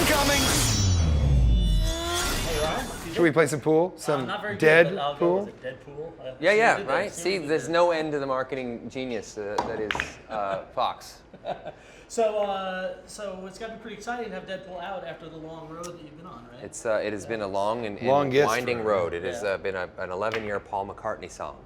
incoming! Hey, Ryan. Should we play some pool? Some Not very dead good, but I'll go pool? with it. Deadpool. Yeah, right? See, there's no end to the marketing genius that is Fox. So it's got to be pretty exciting to have Deadpool out after the long road that you've been on, right? It has been a long and Longest winding road. It has been an 11-year Paul McCartney song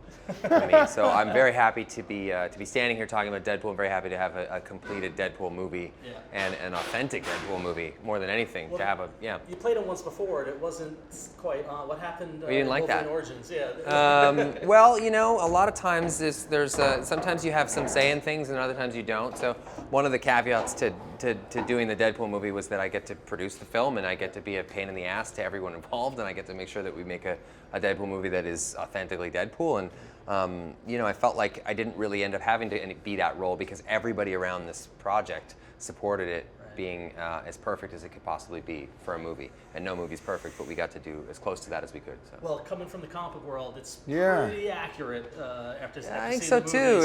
for me. So I'm very happy to be standing here talking about Deadpool. I'm very happy to have a completed Deadpool movie and an authentic Deadpool movie more than anything. Well, to have You played it once before, and it wasn't quite. What happened? We didn't like that. Origins, Well, a lot of times there's sometimes you have some say in things, and other times you don't. So one of the caveats to doing the Deadpool movie was that I get to produce the film, and I get to be a pain in the ass to everyone involved, and I get to make sure that we make a Deadpool movie that is authentically Deadpool. And I felt like I didn't really end up having to be that role because everybody around this project supported it being as perfect as it could possibly be for a movie. And no movie's perfect, but we got to do as close to that as we could. So. Well, coming from the comic book world, it's pretty accurate after I think seeing so the too.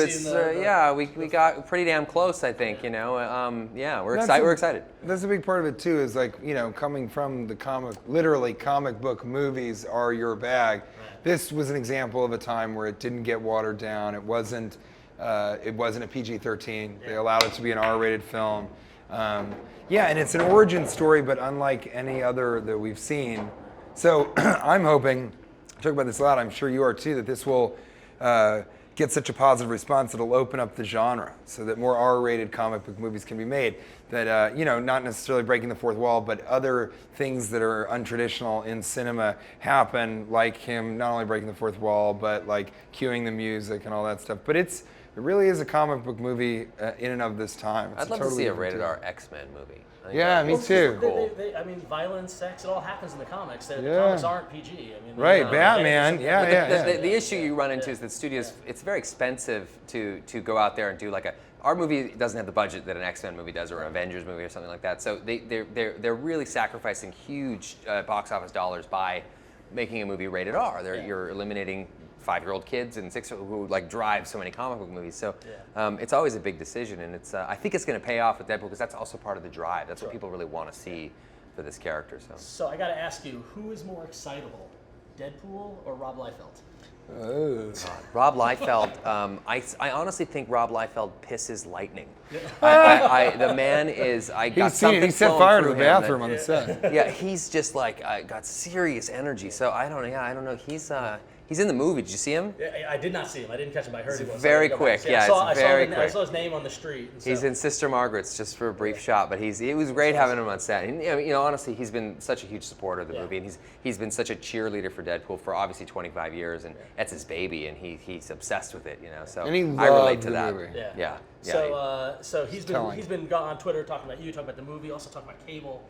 movie, We got pretty damn close, I think, we're excited. We're excited. That's a big part of it too, is coming from the literally comic book movies are your bag. Right. This was an example of a time where it didn't get watered down. It wasn't a PG-13. They allowed it to be an R-rated film. And it's an origin story, but unlike any other that we've seen. So I'm hoping, talk about this a lot, I'm sure you are too, that this will get such a positive response that it'll open up the genre so that more R-rated comic book movies can be made. That, not necessarily breaking the fourth wall, but other things that are untraditional in cinema happen, like him not only breaking the fourth wall, but like cueing the music and all that stuff. But it really is a comic book movie in and of this time. I'd love to see a rated R X-Men movie. Yeah, me too. Cool. Violence, sex, it all happens in the comics. The comics aren't PG. Right, Batman, The issue you run into is that studios, it's very expensive to go out there and do our movie doesn't have the budget that an X-Men movie does or an Avengers movie or something like that. So they're really sacrificing huge box office dollars by making a movie rated R. You're eliminating 5-year-old kids and 6-year-old who drive so many comic book movies. So it's always a big decision, and I think it's going to pay off with Deadpool because that's also part of the drive. That's what people really want to see for this character. So I got to ask you, who is more excitable, Deadpool or Rob Liefeld? Oh. Rob Liefeld. I honestly think Rob Liefeld pisses lightning. The man is. He set fire to the bathroom on the set. Yeah, he's just got serious energy. So I don't know. He's in the movie. Did you see him? Yeah, I did not see him. I didn't catch him. I heard he was. Very quick. Yeah, it's very quick. I saw his name on the street. He's in Sister Margaret's just for a brief shot, but it was great having him on set. And, honestly, he's been such a huge supporter of the movie, and he's been such a cheerleader for Deadpool for obviously 25 years, and that's his baby, and he's obsessed with it. So and I relate to that. Movie. Yeah. So he's been on Twitter talking about the movie, also talking about Cable.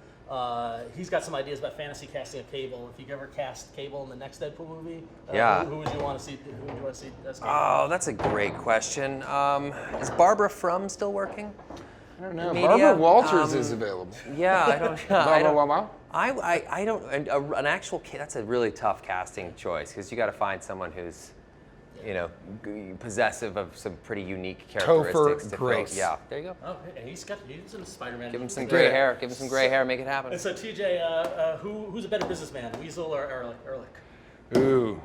He's got some ideas about fantasy casting of Cable. If you ever cast Cable in the next Deadpool movie, who would you want to see? Who would you want to see as Cable? Oh, that's a great question. Is Barbara Frum still working? I don't know. Barbara Walters is available. Yeah, I don't. I don't. An actual kid. That's a really tough casting choice because you got to find someone who's, possessive of some pretty unique characteristics. Topher Grace. Yeah, there you go. Oh, he's in Spider-Man. Give him some gray hair. Give him some gray hair. Make it happen. And so, TJ, who's a better businessman, Weasel or Ehrlich? Ooh.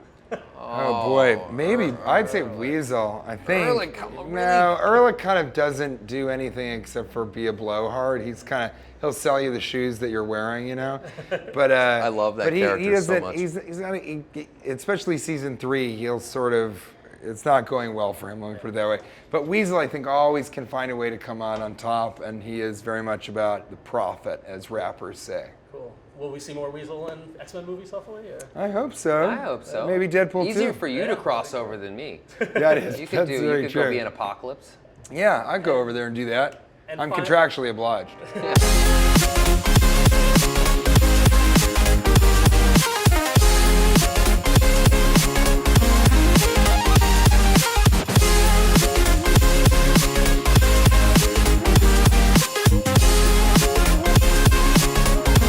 Oh boy, maybe I'd say Weasel. I think. Ehrlich, no, Ehrlich kind of doesn't do anything except for be a blowhard. He'll sell you the shoes that you're wearing, But I love that character so much. He's not, especially season 3. He'll sort of. It's not going well for him. Let me put it that way. But Weasel, I think, always can find a way to come out on top, and he is very much about the profit, as rappers say. Cool. Will we see more Weasel in X-Men movies, hopefully? I hope so. I hope so. Maybe Deadpool 2. Easier for you to cross over than me. That is. You could go be an Apocalypse. Yeah, I'd go over there and do that. I'm contractually obliged.